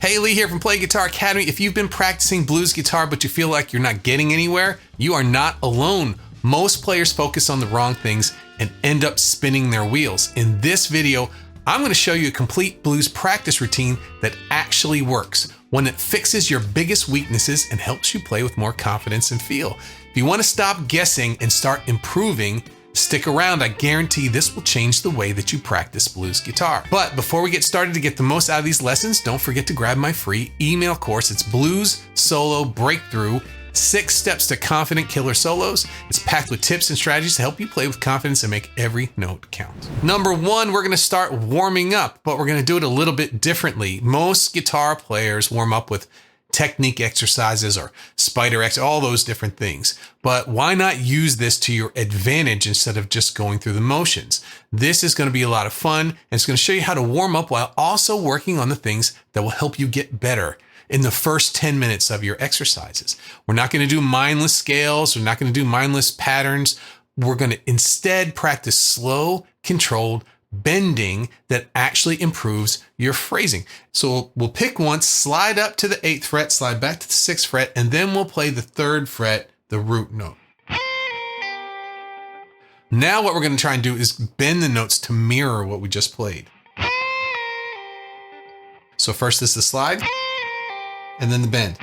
Hey, Lee here from Play Guitar Academy. If you've been practicing blues guitar but you feel like you're not getting anywhere, you are not alone. Most players focus on the wrong things and end up spinning their wheels. In this video, I'm going to show you a complete blues practice routine that actually works, one that fixes your biggest weaknesses and helps you play with more confidence and feel. If you want to stop guessing and start improving, stick around. I guarantee this will change the way that you practice blues guitar. But before we get started, to get the most out of these lessons, don't forget to grab my free email course. It's Blues Solo Breakthrough, 6 Steps to Confident Killer Solos. It's packed with tips and strategies to help you play with confidence and make every note count. Number 1, we're going to start warming up, but we're going to do it a little bit differently. Most guitar players warm up with technique exercises or spider X, all those different things. But why not use this to your advantage instead of just going through the motions? This is going to be a lot of fun, and it's going to show you how to warm up while also working on the things that will help you get better in the first 10 minutes of your exercises. We're not going to do mindless scales. We're not going to do mindless patterns. We're going to instead practice slow, controlled bending that actually improves your phrasing. So we'll pick one, slide up to the 8th fret, slide back to the 6th fret, and then we'll play the 3rd fret, the root note. Now what we're going to try and do is bend the notes to mirror what we just played. So first this is the slide, and then the bend.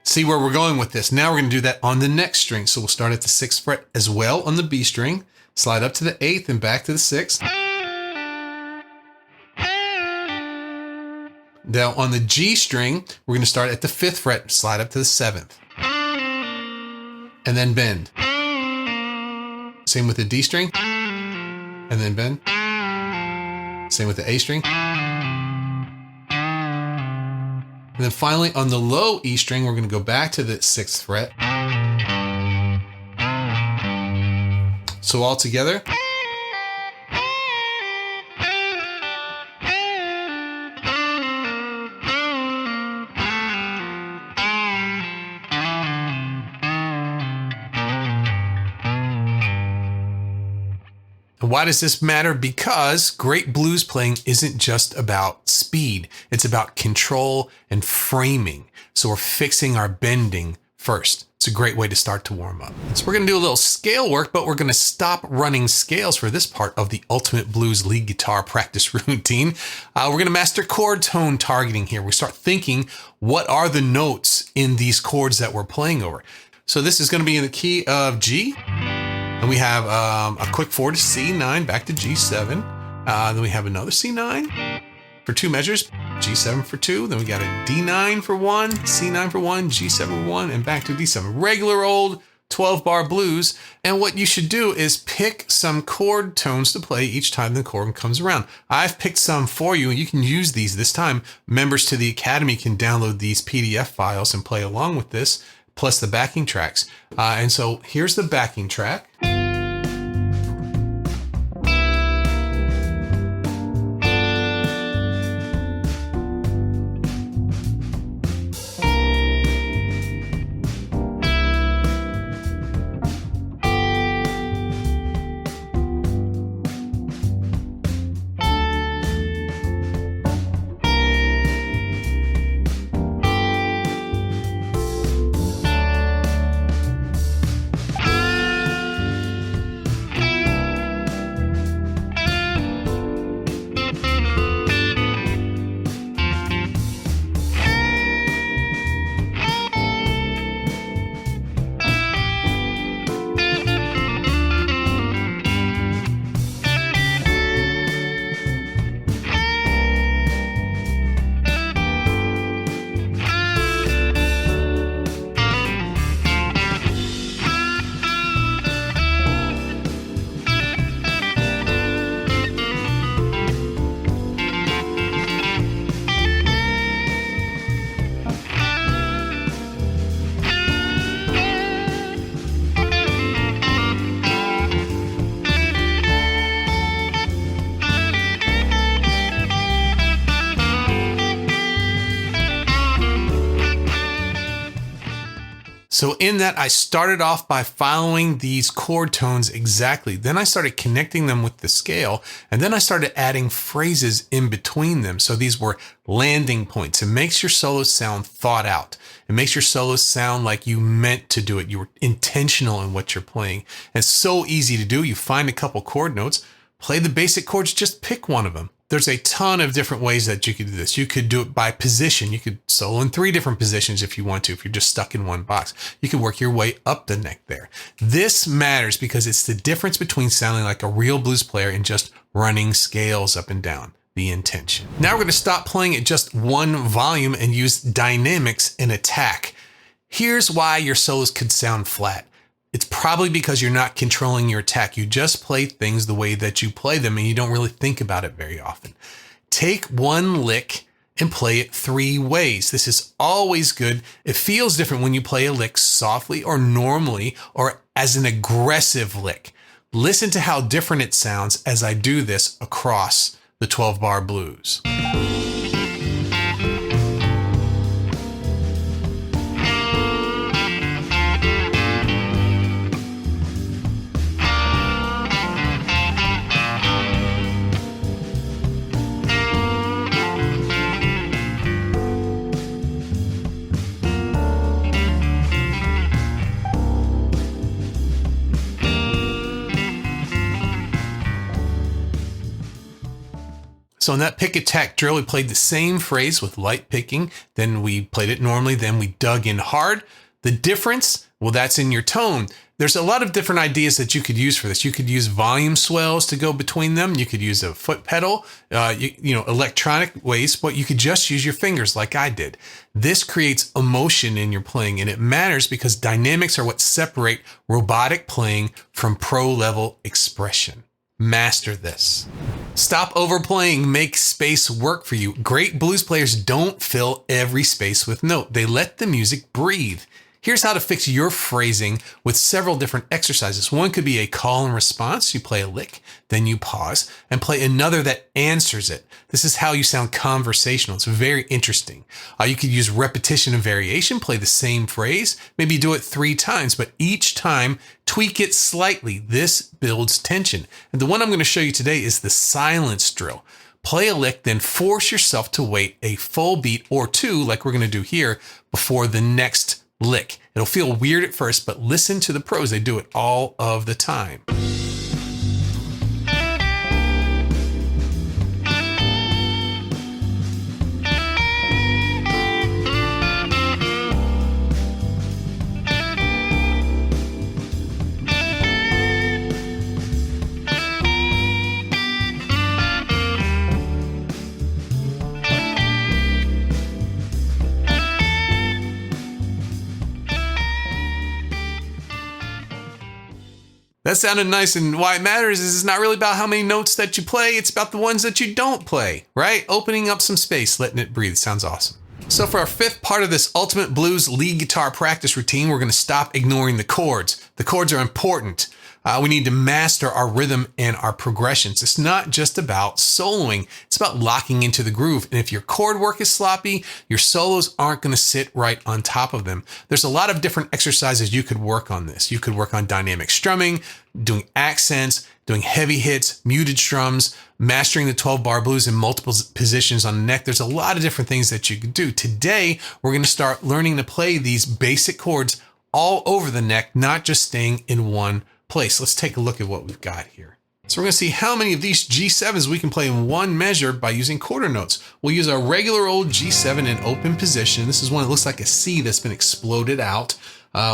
See where we're going with this. Now we're going to do that on the next string. So we'll start at the 6th fret as well on the B string, slide up to the 8th and back to the 6th. Now on the G string, we're going to start at the 5th fret, slide up to the 7th, and then bend. Same with the D string, and then bend. Same with the A string. And then finally on the low E string, we're going to go back to the 6th fret. So all together. Why does this matter? Because great blues playing isn't just about speed. It's about control and framing. So we're fixing our bending first. It's a great way to start to warm up. So we're going to do a little scale work, but we're going to stop running scales for this part of the Ultimate Blues lead guitar practice routine. We're going to master chord tone targeting here. We start thinking, what are the notes in these chords that we're playing over? So this is going to be in the key of G. And we have a quick 4 to C9, back to G7. Then we have another C9 for 2 measures, G7 for 2. Then we got a D9 for 1, C9 for 1, G7 for 1, and back to D7. Regular old 12-bar blues. And what you should do is pick some chord tones to play each time the chord comes around. I've picked some for you, and you can use these this time. Members to the Academy can download these PDF files and play along with this, plus the backing tracks. And so here's the backing track. So in that, I started off by following these chord tones exactly. Then I started connecting them with the scale, and then I started adding phrases in between them. So these were landing points. It makes your solos sound thought out. It makes your solos sound like you meant to do it. You were intentional in what you're playing. And it's so easy to do. You find a couple chord notes, play the basic chords, just pick one of them. There's a ton of different ways that you could do this. You could do it by position. You could solo in 3 different positions if you want to, if you're just stuck in one box. You can work your way up the neck there. This matters because it's the difference between sounding like a real blues player and just running scales up and down. The intention. Now we're going to stop playing at just one volume and use dynamics and attack. Here's why your solos could sound flat. It's probably because you're not controlling your attack. You just play things the way that you play them and you don't really think about it very often. Take one lick and play it 3 ways. This is always good. It feels different when you play a lick softly or normally or as an aggressive lick. Listen to how different it sounds as I do this across the 12-bar blues. So in that pick attack drill, we played the same phrase with light picking. Then we played it normally. Then we dug in hard. The difference, well, that's in your tone. There's a lot of different ideas that you could use for this. You could use volume swells to go between them. You could use a foot pedal, electronic ways, but you could just use your fingers like I did. This creates emotion in your playing, and it matters because dynamics are what separate robotic playing from pro level expression. Master this. Stop overplaying. Make space work for you. Great blues players don't fill every space with note. They let the music breathe. Here's how to fix your phrasing with several different exercises. One could be a call and response. You play a lick, then you pause and play another that answers it. This is how you sound conversational. It's very interesting. You could use repetition and variation, play the same phrase, maybe do it 3 times, but each time tweak it slightly. This builds tension. And the one I'm going to show you today is the silence drill. Play a lick, then force yourself to wait a full beat or 2, like we're going to do here, before the next lick. It'll feel weird at first, but listen to the pros. They do it all of the time. That sounded nice, and why it matters is it's not really about how many notes that you play, it's about the ones that you don't play, right? Opening up some space, letting it breathe. Sounds awesome. So for our 5th part of this Ultimate Blues lead guitar practice routine, we're going to stop ignoring the chords. The chords are important. We need to master our rhythm and our progressions. It's not just about soloing. It's about locking into the groove. And if your chord work is sloppy, your solos aren't going to sit right on top of them. There's a lot of different exercises you could work on this. You could work on dynamic strumming, doing accents, doing heavy hits, muted strums, mastering the 12-bar blues in multiple positions on the neck. There's a lot of different things that you could do. Today, we're going to start learning to play these basic chords all over the neck, not just staying in one place. Let's take a look at what we've got here. So we're going to see how many of these G7s we can play in one measure by using quarter notes. We'll use our regular old G7 in open position. This is one that looks like a C that's been exploded out.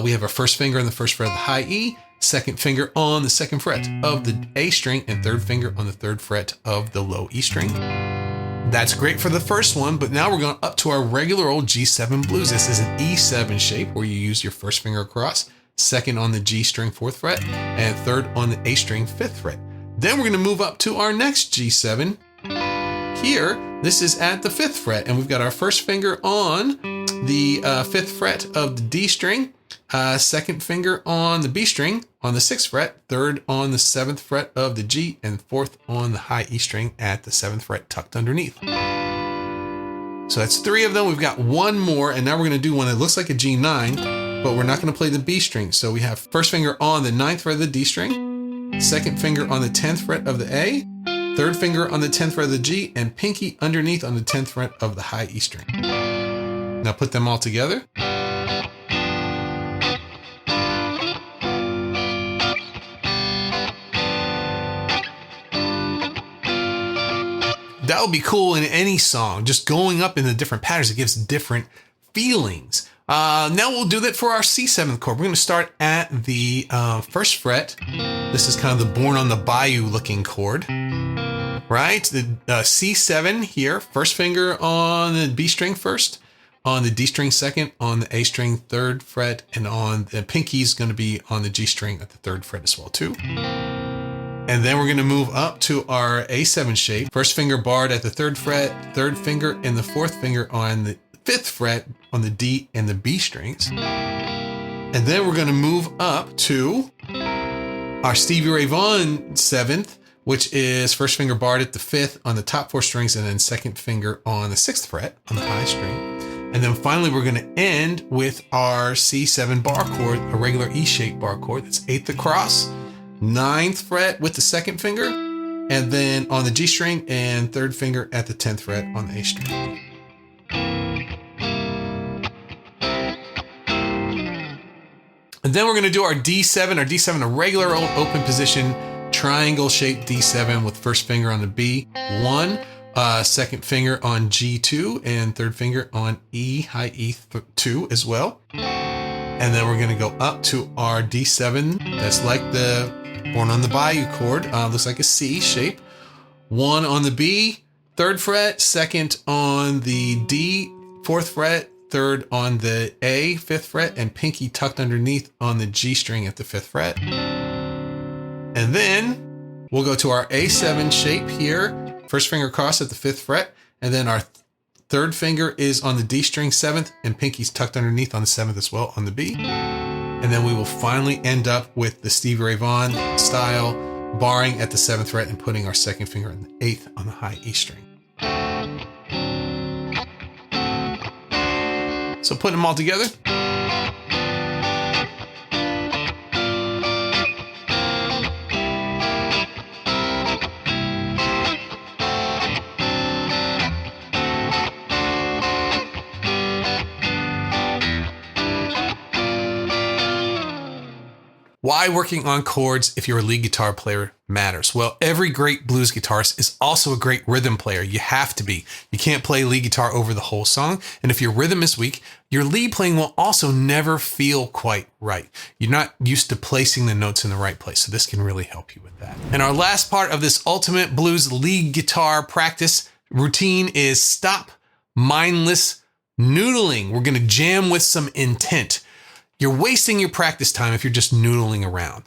We have our first finger on the first fret of the high E, second finger on the second fret of the A string, and third finger on the third fret of the low E string. That's great for the first one, but now we're going up to our regular old G7 blues. This is an E7 shape where you use your first finger across, second on the G string 4th fret, and third on the A string 5th fret. Then we're going to move up to our next G7 here. This is at the 5th fret, and we've got our first finger on the 5th fret of the D string, second finger on the B string on the 6th fret, third on the 7th fret of the G, and 4th on the high E string at the 7th fret tucked underneath. So that's 3 of them. We've got one more, and now we're going to do one that looks like a G9. but we're not going to play the B string. So we have first finger on the 9th fret of the D string, second finger on the 10th fret of the A, third finger on the 10th fret of the G, and pinky underneath on the 10th fret of the high E string. Now put them all together. That would be cool in any song. Just going up in the different patterns, it gives different feelings. Now we'll do that for our C7th chord. We're going to start at the 1st fret. This is kind of the Born on the Bayou looking chord, right? The C7 here, first finger on the B string first, on the D string second, on the A string 3rd fret, and on the pinky's going to be on the G string at the 3rd fret as well too. And then we're going to move up to our A7 shape. First finger barred at the 3rd fret, 3rd finger and the 4th finger on the 5th fret on the D and the B strings. And then we're going to move up to our Stevie Ray Vaughan 7th, which is first finger barred at the 5th on the top 4 strings, and then second finger on the 6th fret on the high string. And then finally, we're going to end with our C7 bar chord, a regular E-shaped bar chord. That's 8th across, 9th fret with the 2nd finger, and then on the G string, and 3rd finger at the 10th fret on the A string. And then we're going to do our D7, a regular open position, triangle shaped D7 with first finger on the B1, second finger on G2, and 3rd finger on E, high E2 as well. And then we're going to go up to our D7. That's like the Born on the Bayou chord. Looks like a C shape. 1 on the B, 3rd fret, 2nd on the D, 4th fret, 3rd on the A, 5th fret, and pinky tucked underneath on the G string at the 5th fret. And then we'll go to our A7 shape here. First finger across at the 5th fret, and then our 3rd finger is on the D string 7th, and pinky's tucked underneath on the 7th as well on the B. And then we will finally end up with the Stevie Ray Vaughan style, barring at the 7th fret and putting our second finger in the 8th on the high E string. So putting them all together. Why working on chords if you're a lead guitar player matters? Well, every great blues guitarist is also a great rhythm player. You have to be. You can't play lead guitar over the whole song. And if your rhythm is weak, your lead playing will also never feel quite right. You're not used to placing the notes in the right place. So this can really help you with that. And our last part of this ultimate blues lead guitar practice routine is stop mindless noodling. We're going to jam with some intent. You're wasting your practice time if you're just noodling around.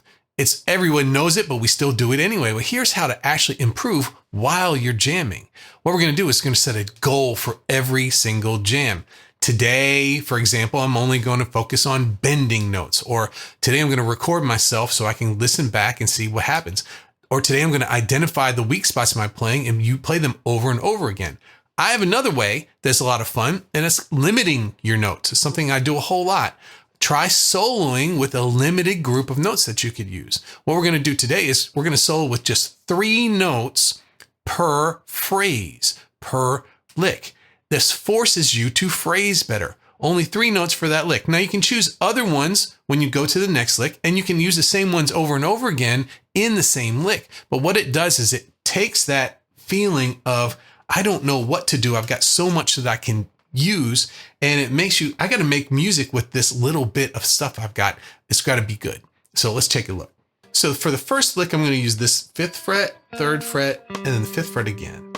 Everyone knows it, but we still do it anyway. Well, here's how to actually improve while you're jamming. What we're going to do is going to set a goal for every single jam. Today, for example, I'm only going to focus on bending notes. Or today I'm going to record myself so I can listen back and see what happens. Or today I'm going to identify the weak spots in my playing and you play them over and over again. I have another way that's a lot of fun, and it's limiting your notes. It's something I do a whole lot. Try soloing with a limited group of notes that you could use. What we're going to do today is we're going to solo with just 3 notes per phrase, per lick. This forces you to phrase better. Only 3 notes for that lick. Now you can choose other ones when you go to the next lick, and you can use the same ones over and over again in the same lick. But what it does is it takes that feeling of, I don't know what to do. I've got so much that I can use, and it makes you, I got to make music with this little bit of stuff I've got. It's got to be good. So let's take a look. So for the first lick, I'm going to use this 5th fret, 3rd fret, and then the 5th fret again.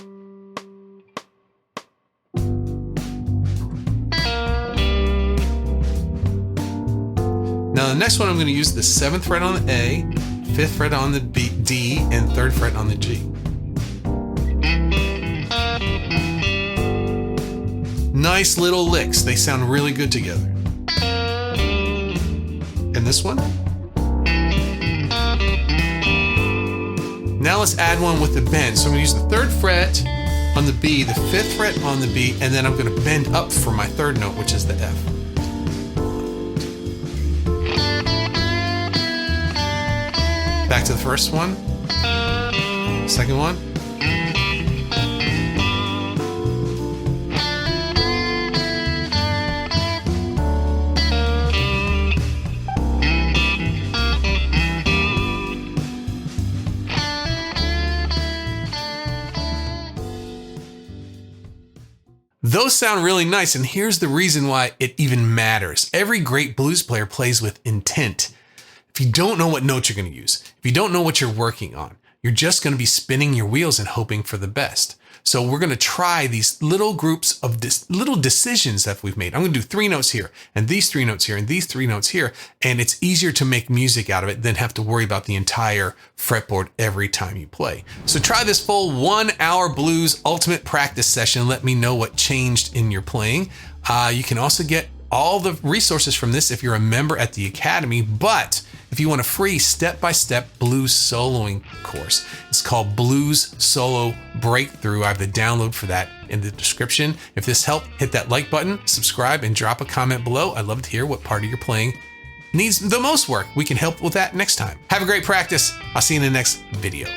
Now the next one, I'm going to use the 7th fret on the A, 5th fret on the B, D, and 3rd fret on the G. Nice little licks. They sound really good together. And this one. Now let's add one with the bend. So I'm going to use the 3rd fret on the B, the 5th fret on the B, and then I'm going to bend up for my 3rd note, which is the F. Back to the first one. Second one. Those sound really nice, and here's the reason why it even matters. Every great blues player plays with intent. If you don't know what notes you're going to use, if you don't know what you're working on, you're just going to be spinning your wheels and hoping for the best. So we're going to try these little groups of little decisions that we've made. I'm going to do 3 notes here, and these 3 notes here, and these 3 notes here, and it's easier to make music out of it than have to worry about the entire fretboard every time you play. So try this full 1-hour blues ultimate practice session. Let me know what changed in your playing. You can also get all the resources from this if you're a member at the Academy, but if you want a free step-by-step blues soloing course, it's called Blues Solo Breakthrough. I have the download for that in the description. If this helped, hit that like button, subscribe, and drop a comment below. I'd love to hear what part of your playing needs the most work. We can help with that next time. Have a great practice. I'll see you in the next video.